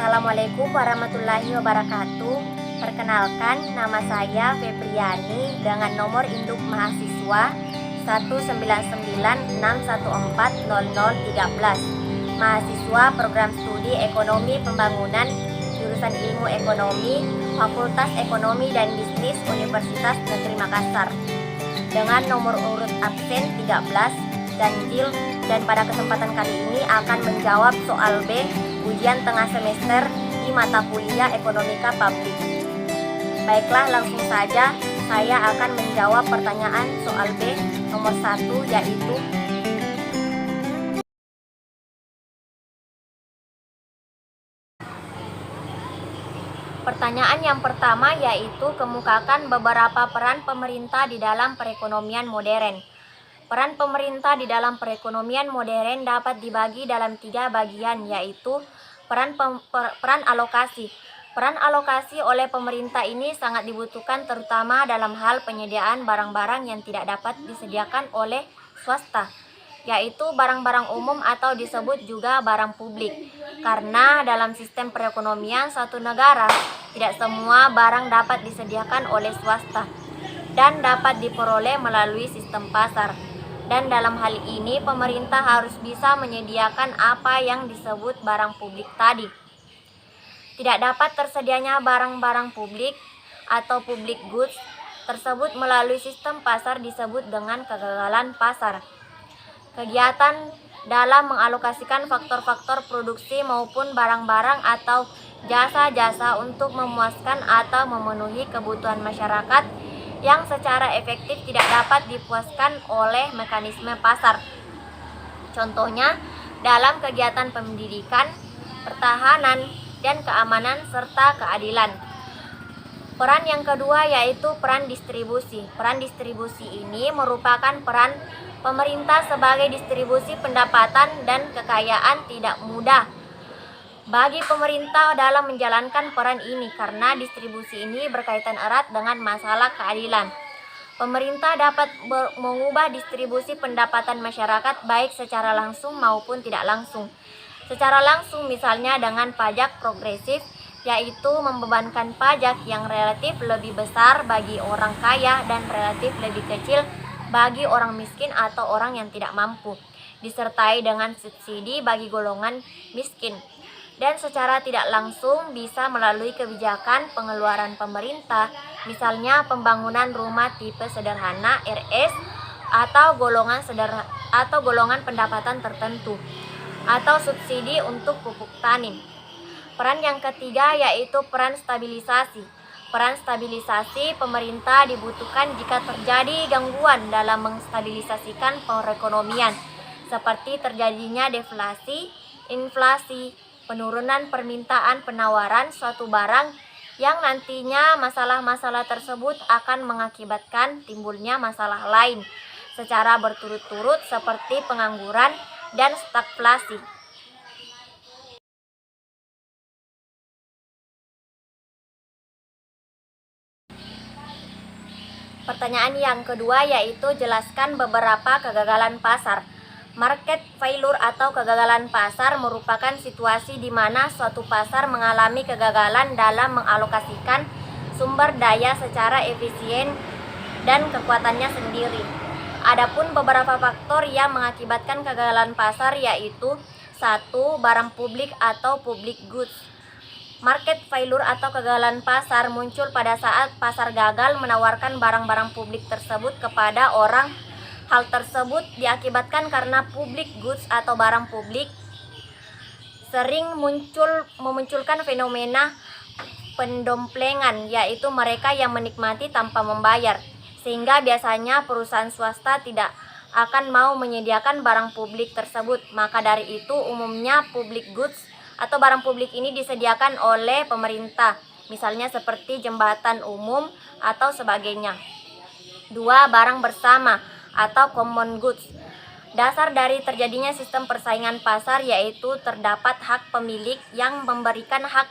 Assalamualaikum warahmatullahi wabarakatuh. Perkenalkan, nama saya Febriani dengan nomor induk mahasiswa 19961400013. Mahasiswa program studi Ekonomi Pembangunan, jurusan Ilmu Ekonomi, Fakultas Ekonomi dan Bisnis Universitas Negeri Makassar. Dengan nomor urut absen 13 ganjil, dan pada kesempatan kali ini akan menjawab soal B ujian tengah semester di mata kuliah Ekonomika Publik. Baiklah, langsung saja saya akan menjawab pertanyaan soal B nomor 1, yaitu pertanyaan yang pertama, yaitu kemukakan beberapa peran pemerintah di dalam perekonomian modern. Peran pemerintah di dalam perekonomian modern dapat dibagi dalam 3 bagian, yaitu peran alokasi. Peran alokasi oleh pemerintah ini sangat dibutuhkan terutama dalam hal penyediaan barang-barang yang tidak dapat disediakan oleh swasta, yaitu barang-barang umum atau disebut juga barang publik. Karena dalam sistem perekonomian suatu negara, tidak semua barang dapat disediakan oleh swasta dan dapat diperoleh melalui sistem pasar. Dan dalam hal ini pemerintah harus bisa menyediakan apa yang disebut barang publik tadi. Tidak dapat tersedianya barang-barang publik atau public goods tersebut melalui sistem pasar disebut dengan kegagalan pasar. Kegiatan dalam mengalokasikan faktor-faktor produksi maupun barang-barang atau jasa-jasa untuk memuaskan atau memenuhi kebutuhan masyarakat yang secara efektif tidak dapat dipuaskan oleh mekanisme pasar. Contohnya dalam kegiatan pendidikan, pertahanan, dan keamanan serta keadilan. Peran yang kedua yaitu peran distribusi. Peran distribusi ini merupakan peran pemerintah sebagai distribusi pendapatan dan kekayaan tidak mudah bagi pemerintah dalam menjalankan peran ini, karena distribusi ini berkaitan erat dengan masalah keadilan. Pemerintah dapat mengubah distribusi pendapatan masyarakat baik secara langsung maupun tidak langsung. Secara langsung misalnya dengan pajak progresif, yaitu membebankan pajak yang relatif lebih besar bagi orang kaya dan relatif lebih kecil bagi orang miskin atau orang yang tidak mampu, disertai dengan subsidi bagi golongan miskin. Dan secara tidak langsung bisa melalui kebijakan pengeluaran pemerintah, misalnya pembangunan rumah tipe sederhana RS atau golongan pendapatan tertentu, atau subsidi untuk pupuk tani. Peran yang ketiga yaitu peran stabilisasi. Peran stabilisasi pemerintah dibutuhkan jika terjadi gangguan dalam menstabilisasikan perekonomian, seperti terjadinya deflasi, inflasi, penurunan permintaan penawaran suatu barang yang nantinya masalah-masalah tersebut akan mengakibatkan timbulnya masalah lain secara berturut-turut seperti pengangguran dan stagflasi. Pertanyaan yang kedua yaitu jelaskan beberapa kegagalan pasar. Market failure atau kegagalan pasar merupakan situasi di mana suatu pasar mengalami kegagalan dalam mengalokasikan sumber daya secara efisien dan kekuatannya sendiri. Adapun beberapa faktor yang mengakibatkan kegagalan pasar yaitu 1. Barang publik atau public goods. Market failure atau kegagalan pasar muncul pada saat pasar gagal menawarkan barang-barang publik tersebut kepada orang. Hal tersebut diakibatkan karena public goods atau barang publik sering memunculkan fenomena pendomplengan, yaitu mereka yang menikmati tanpa membayar, sehingga biasanya perusahaan swasta tidak akan mau menyediakan barang publik tersebut. Maka dari itu umumnya public goods atau barang publik ini disediakan oleh pemerintah, misalnya seperti jembatan umum atau sebagainya. 2. Barang bersama atau common goods. Dasar dari terjadinya sistem persaingan pasar yaitu terdapat hak pemilik yang memberikan hak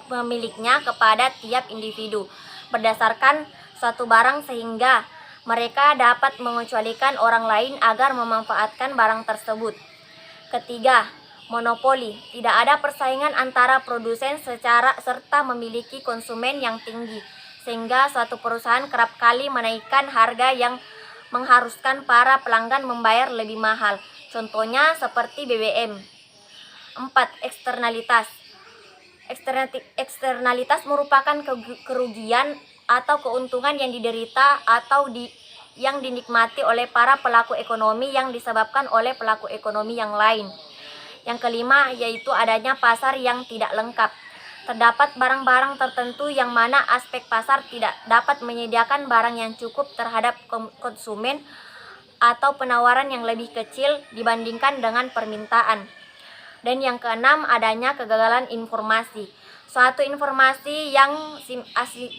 pemiliknya kepada tiap individu berdasarkan suatu barang, sehingga mereka dapat mengecualikan orang lain agar memanfaatkan barang tersebut. Ketiga, monopoli. Tidak ada persaingan antara produsen serta memiliki konsumen yang tinggi, sehingga suatu perusahaan kerap kali menaikkan harga yang mengharuskan para pelanggan membayar lebih mahal. Contohnya seperti BBM. 4. Eksternalitas. Eksternalitas merupakan kerugian atau keuntungan yang diderita atau yang dinikmati oleh para pelaku ekonomi yang disebabkan oleh pelaku ekonomi yang lain. Yang kelima yaitu adanya pasar yang tidak lengkap. Terdapat barang-barang tertentu yang mana aspek pasar tidak dapat menyediakan barang yang cukup terhadap konsumen atau penawaran yang lebih kecil dibandingkan dengan permintaan. Dan yang keenam, adanya kegagalan informasi. Suatu informasi yang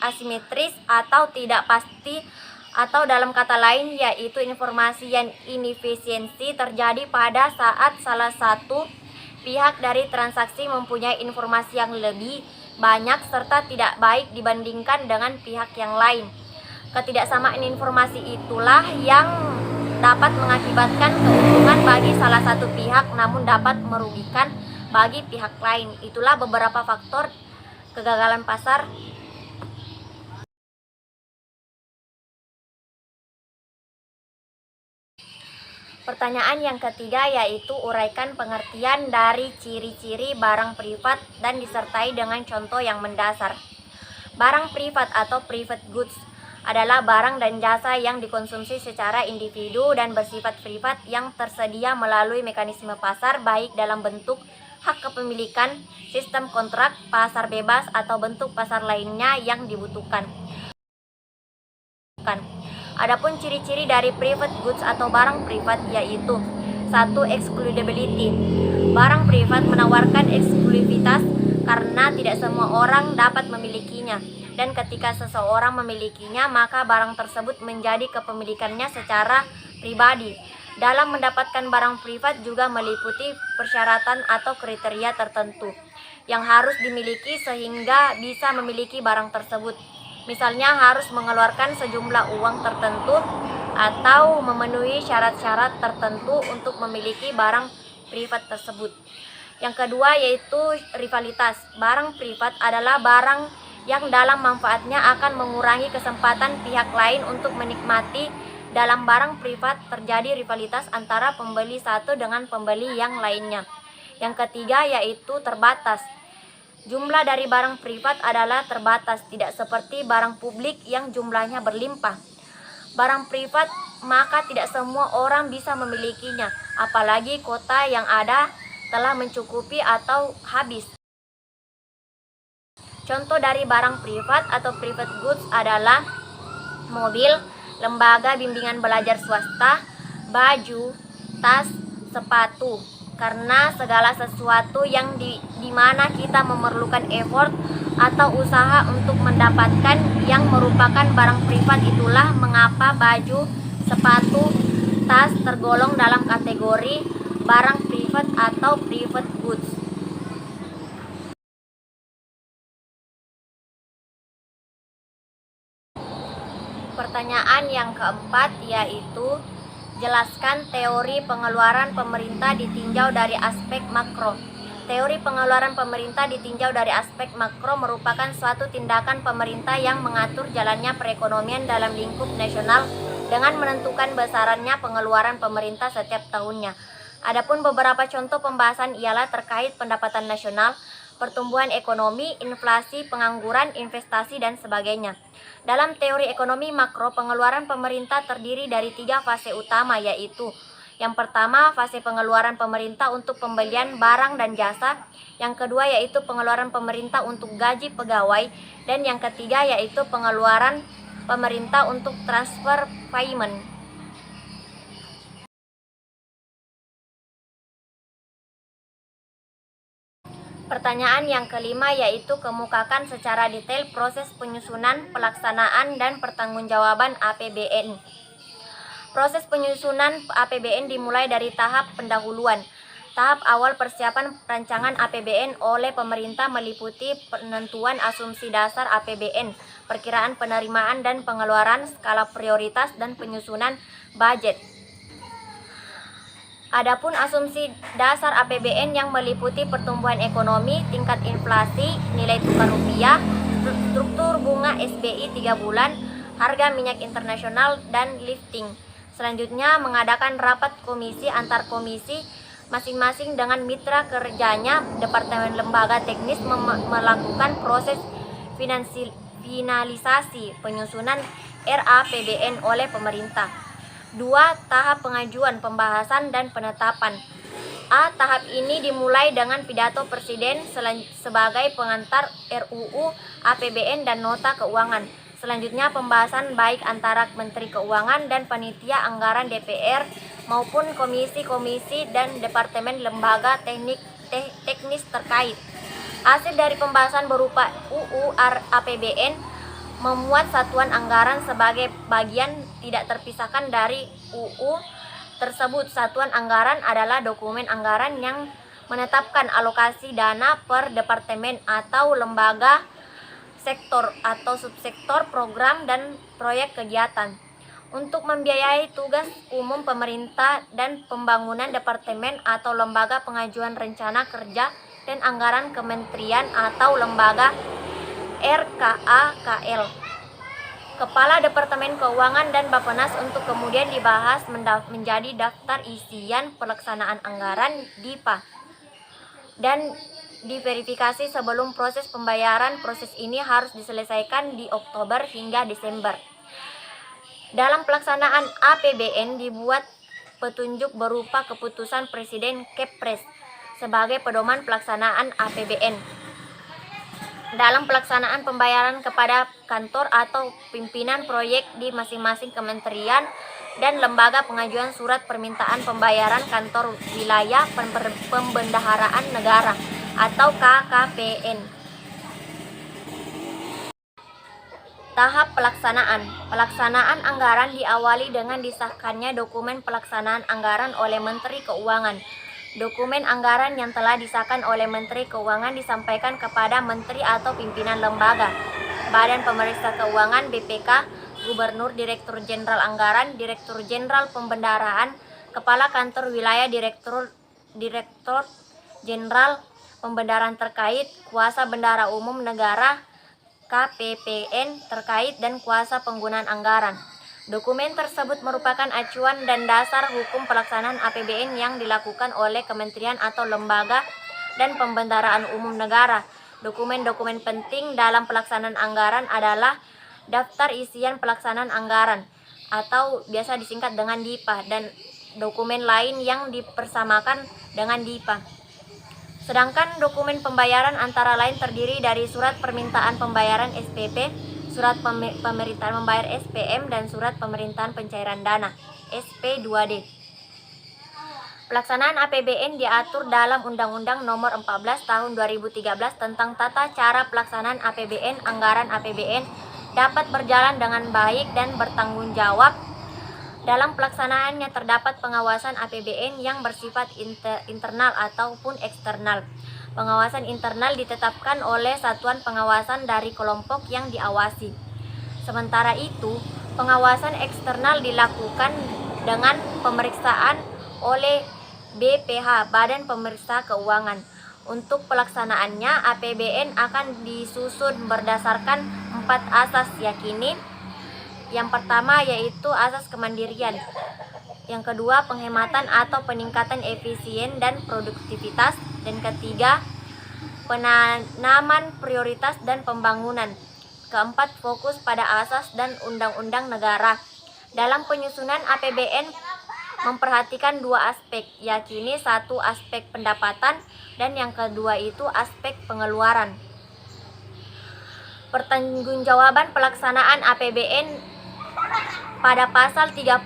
asimetris atau tidak pasti, atau dalam kata lain yaitu informasi yang inefisiensi terjadi pada saat salah satu pihak dari transaksi mempunyai informasi yang lebih banyak serta tidak baik dibandingkan dengan pihak yang lain. Ketidaksamaan informasi itulah yang dapat mengakibatkan keuntungan bagi salah satu pihak namun dapat merugikan bagi pihak lain. Itulah beberapa faktor kegagalan pasar. Pertanyaan yang ketiga yaitu uraikan pengertian dari ciri-ciri barang privat dan disertai dengan contoh yang mendasar. Barang privat atau private goods adalah barang dan jasa yang dikonsumsi secara individu dan bersifat privat yang tersedia melalui mekanisme pasar, baik dalam bentuk hak kepemilikan, sistem kontrak, pasar bebas, atau bentuk pasar lainnya yang dibutuhkan. Adapun ciri-ciri dari private goods atau barang privat yaitu 1. Excludability. Barang privat menawarkan eksklusivitas karena tidak semua orang dapat memilikinya, dan ketika seseorang memilikinya maka barang tersebut menjadi kepemilikannya secara pribadi. Dalam mendapatkan barang privat juga meliputi persyaratan atau kriteria tertentu yang harus dimiliki sehingga bisa memiliki barang tersebut. Misalnya harus mengeluarkan sejumlah uang tertentu atau memenuhi syarat-syarat tertentu untuk memiliki barang privat tersebut. Yang kedua yaitu rivalitas. Barang privat adalah barang yang dalam manfaatnya akan mengurangi kesempatan pihak lain untuk menikmati. Dalam barang privat terjadi rivalitas antara pembeli satu dengan pembeli yang lainnya. Yang ketiga yaitu terbatas. Jumlah dari barang privat adalah terbatas, tidak seperti barang publik yang jumlahnya berlimpah. Barang privat maka tidak semua orang bisa memilikinya, apalagi kota yang ada telah mencukupi atau habis. Contoh dari barang privat atau private goods adalah mobil, lembaga bimbingan belajar swasta, baju, tas, sepatu. Karena segala sesuatu yang di mana kita memerlukan effort atau usaha untuk mendapatkan yang merupakan barang privat, itulah mengapa baju, sepatu, tas tergolong dalam kategori barang privat atau private goods. Pertanyaan yang keempat yaitu jelaskan teori pengeluaran pemerintah ditinjau dari aspek makro. Teori pengeluaran pemerintah ditinjau dari aspek makro merupakan suatu tindakan pemerintah yang mengatur jalannya perekonomian dalam lingkup nasional dengan menentukan besarannya pengeluaran pemerintah setiap tahunnya. Adapun beberapa contoh pembahasan ialah terkait pendapatan nasional, pertumbuhan ekonomi, inflasi, pengangguran, investasi, dan sebagainya. Dalam teori ekonomi makro, pengeluaran pemerintah terdiri dari 3 fase utama, yaitu yang pertama, fase pengeluaran pemerintah untuk pembelian barang dan jasa. Yang kedua yaitu pengeluaran pemerintah untuk gaji pegawai. Dan yang ketiga yaitu pengeluaran pemerintah untuk transfer payment. Pertanyaan yang kelima yaitu kemukakan secara detail proses penyusunan, pelaksanaan, dan pertanggungjawaban APBN. Proses penyusunan APBN dimulai dari tahap pendahuluan. Tahap awal persiapan rancangan APBN oleh pemerintah meliputi penentuan asumsi dasar APBN, perkiraan penerimaan dan pengeluaran, skala prioritas, dan penyusunan budget. Adapun asumsi dasar APBN yang meliputi pertumbuhan ekonomi, tingkat inflasi, nilai tukar rupiah, struktur bunga SBI 3 bulan, harga minyak internasional, dan lifting. Selanjutnya, mengadakan rapat komisi antar komisi masing-masing dengan mitra kerjanya. Departemen lembaga teknis melakukan proses finalisasi penyusunan RAPBN oleh pemerintah. 2. Tahap pengajuan, pembahasan, dan penetapan. A. Tahap ini dimulai dengan pidato Presiden sebagai pengantar RUU APBN dan nota keuangan. Selanjutnya pembahasan baik antara Menteri Keuangan dan panitia anggaran DPR maupun komisi-komisi dan departemen lembaga teknis terkait. Hasil dari pembahasan berupa UU APBN memuat satuan anggaran sebagai bagian tidak terpisahkan dari UU tersebut. Satuan anggaran adalah dokumen anggaran yang menetapkan alokasi dana per departemen atau lembaga, sektor atau subsektor, program dan proyek kegiatan. Untuk membiayai tugas umum pemerintah dan pembangunan departemen atau lembaga, pengajuan rencana kerja dan anggaran kementerian atau lembaga RKA-KL, Kepala Departemen Keuangan dan Bappenas, untuk kemudian dibahas menjadi daftar isian pelaksanaan anggaran DIPA dan diverifikasi sebelum proses pembayaran. Proses ini harus diselesaikan di Oktober hingga Desember. Dalam pelaksanaan APBN dibuat petunjuk berupa keputusan Presiden Kepres sebagai pedoman pelaksanaan APBN. Dalam pelaksanaan pembayaran kepada kantor atau pimpinan proyek di masing-masing kementerian dan lembaga, pengajuan surat permintaan pembayaran kantor wilayah pembendaharaan negara atau KKPN. Tahap pelaksanaan. Pelaksanaan anggaran diawali dengan disahkannya dokumen pelaksanaan anggaran oleh Menteri Keuangan. Dokumen anggaran yang telah disahkan oleh Menteri Keuangan disampaikan kepada Menteri atau pimpinan lembaga, Badan Pemeriksa Keuangan (BPK), Gubernur, Direktur Jenderal Anggaran, Direktur Jenderal Pembendaharaan, Kepala Kantor Wilayah, Direktur Jenderal Pembendaharaan terkait, Kuasa Bendahara Umum Negara KPPN terkait, dan kuasa penggunaan anggaran. Dokumen tersebut merupakan acuan dan dasar hukum pelaksanaan APBN yang dilakukan oleh kementerian atau lembaga dan pembendaharaan umum negara. Dokumen-dokumen penting dalam pelaksanaan anggaran adalah daftar isian pelaksanaan anggaran atau biasa disingkat dengan DIPA dan dokumen lain yang dipersamakan dengan DIPA. Sedangkan dokumen pembayaran antara lain terdiri dari surat permintaan pembayaran SPP, surat pemerintahan membayar SPM, dan surat pemerintahan pencairan dana SP2D. Pelaksanaan APBN diatur dalam Undang-Undang Nomor 14 Tahun 2013 tentang tata cara pelaksanaan APBN. Anggaran APBN dapat berjalan dengan baik dan bertanggung jawab. Dalam pelaksanaannya terdapat pengawasan APBN yang bersifat internal ataupun eksternal. Pengawasan internal ditetapkan oleh satuan pengawasan dari kelompok yang diawasi. Sementara itu, pengawasan eksternal dilakukan dengan pemeriksaan oleh BPH, Badan Pemeriksa Keuangan. Untuk pelaksanaannya, APBN akan disusun berdasarkan 4 asas yakni: yang pertama yaitu asas kemandirian, yang kedua penghematan atau peningkatan efisien dan produktivitas, dan ketiga penanaman prioritas dan pembangunan, keempat fokus pada asas dan undang-undang negara. Dalam penyusunan APBN memperhatikan 2 aspek, yakni 1 aspek pendapatan dan yang kedua itu aspek pengeluaran. Pertanggungjawaban pelaksanaan APBN. Pada pasal 30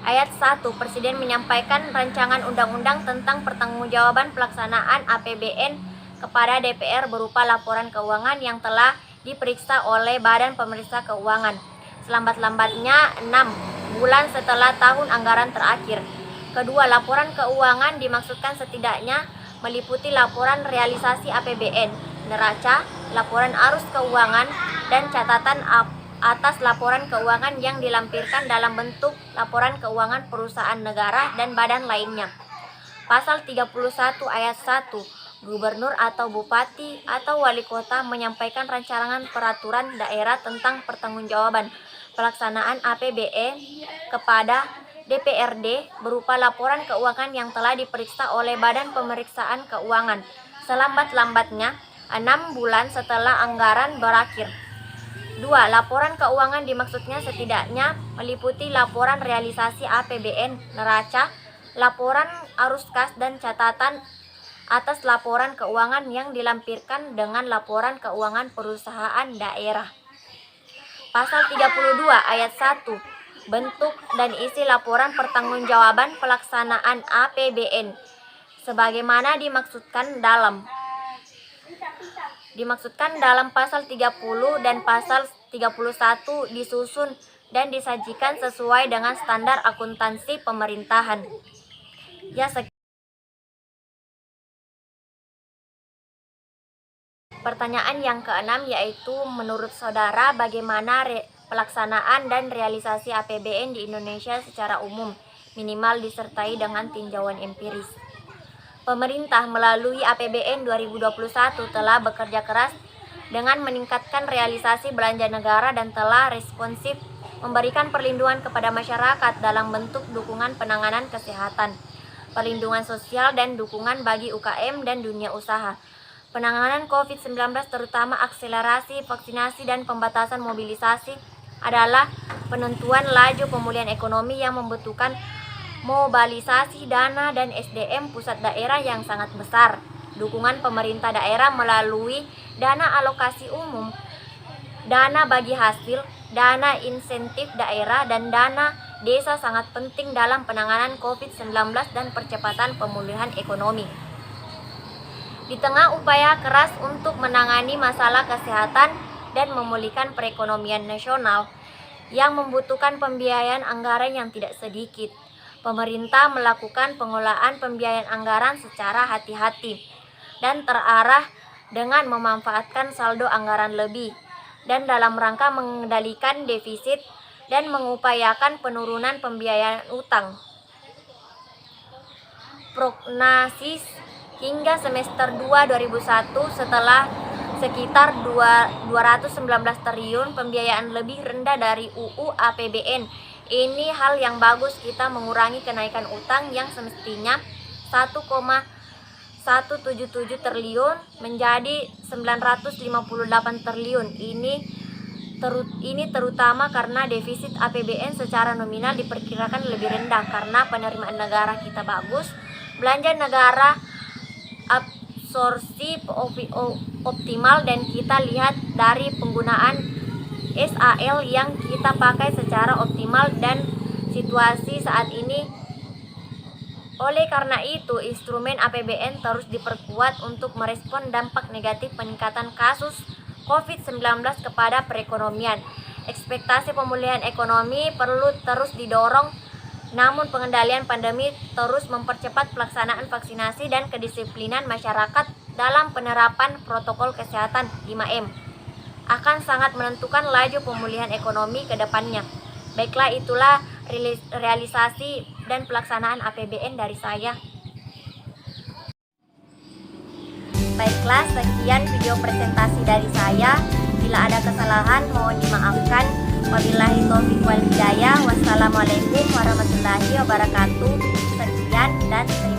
ayat 1, Presiden menyampaikan rancangan undang-undang tentang pertanggungjawaban pelaksanaan APBN kepada DPR berupa laporan keuangan yang telah diperiksa oleh Badan Pemeriksa Keuangan selambat-lambatnya 6 bulan setelah tahun anggaran terakhir. Kedua, laporan keuangan dimaksudkan setidaknya meliputi laporan realisasi APBN, neraca, laporan arus keuangan, dan catatan atas laporan keuangan yang dilampirkan dalam bentuk laporan keuangan perusahaan negara dan badan lainnya. Pasal 31 ayat 1, gubernur atau bupati atau wali kota menyampaikan rancangan peraturan daerah tentang pertanggungjawaban pelaksanaan APBN kepada DPRD berupa laporan keuangan yang telah diperiksa oleh Badan Pemeriksaan Keuangan selambat-lambatnya 6 bulan setelah anggaran berakhir. 2. Laporan keuangan dimaksudnya setidaknya meliputi laporan realisasi APBN neraca, laporan arus kas dan catatan atas laporan keuangan yang dilampirkan dengan laporan keuangan perusahaan daerah. Pasal 32 ayat 1, bentuk dan isi laporan pertanggungjawaban pelaksanaan APBN sebagaimana dimaksudkan dalam pasal 30 dan pasal 31 disusun dan disajikan sesuai dengan standar akuntansi pemerintahan. Pertanyaan yang keenam yaitu menurut saudara bagaimana pelaksanaan dan realisasi APBN di Indonesia secara umum, minimal disertai dengan tinjauan empiris. Pemerintah melalui APBN 2021 telah bekerja keras dengan meningkatkan realisasi belanja negara dan telah responsif memberikan perlindungan kepada masyarakat dalam bentuk dukungan penanganan kesehatan, perlindungan sosial dan dukungan bagi UKM dan dunia usaha. Penanganan COVID-19 terutama akselerasi vaksinasi dan pembatasan mobilisasi adalah penentuan laju pemulihan ekonomi yang membutuhkan mobilisasi dana dan SDM pusat daerah yang sangat besar. Dukungan pemerintah daerah melalui dana alokasi umum, dana bagi hasil, dana insentif daerah, dan dana desa sangat penting dalam penanganan COVID-19 dan percepatan pemulihan ekonomi. Di tengah upaya keras untuk menangani masalah kesehatan dan memulihkan perekonomian nasional yang membutuhkan pembiayaan anggaran yang tidak sedikit, pemerintah melakukan pengelolaan pembiayaan anggaran secara hati-hati dan terarah dengan memanfaatkan saldo anggaran lebih dan dalam rangka mengendalikan defisit dan mengupayakan penurunan pembiayaan utang. Prognosis hingga semester 2 2001 setelah sekitar 219 triliun pembiayaan lebih rendah dari UU APBN. Ini hal yang bagus, kita mengurangi kenaikan utang yang semestinya 1,177 triliun menjadi 958 triliun. Ini terutama karena defisit APBN secara nominal diperkirakan lebih rendah karena penerimaan negara kita bagus, belanja negara absorpsi optimal, dan kita lihat dari penggunaan SAL yang kita pakai secara optimal dan situasi saat ini. Oleh karena itu, instrumen APBN terus diperkuat untuk merespon dampak negatif peningkatan kasus COVID-19 kepada perekonomian. Ekspektasi pemulihan ekonomi perlu terus didorong, namun pengendalian pandemi terus mempercepat pelaksanaan vaksinasi dan kedisiplinan masyarakat dalam penerapan protokol kesehatan 5M akan sangat menentukan laju pemulihan ekonomi ke depannya. Baiklah, itulah realisasi dan pelaksanaan APBN dari saya. Baiklah, sekian video presentasi dari saya. Bila ada kesalahan mohon dimaafkan. Wabillahi taufiq wal hidayah. Wassalamualaikum warahmatullahi wabarakatuh. Sekian dan terima kasih.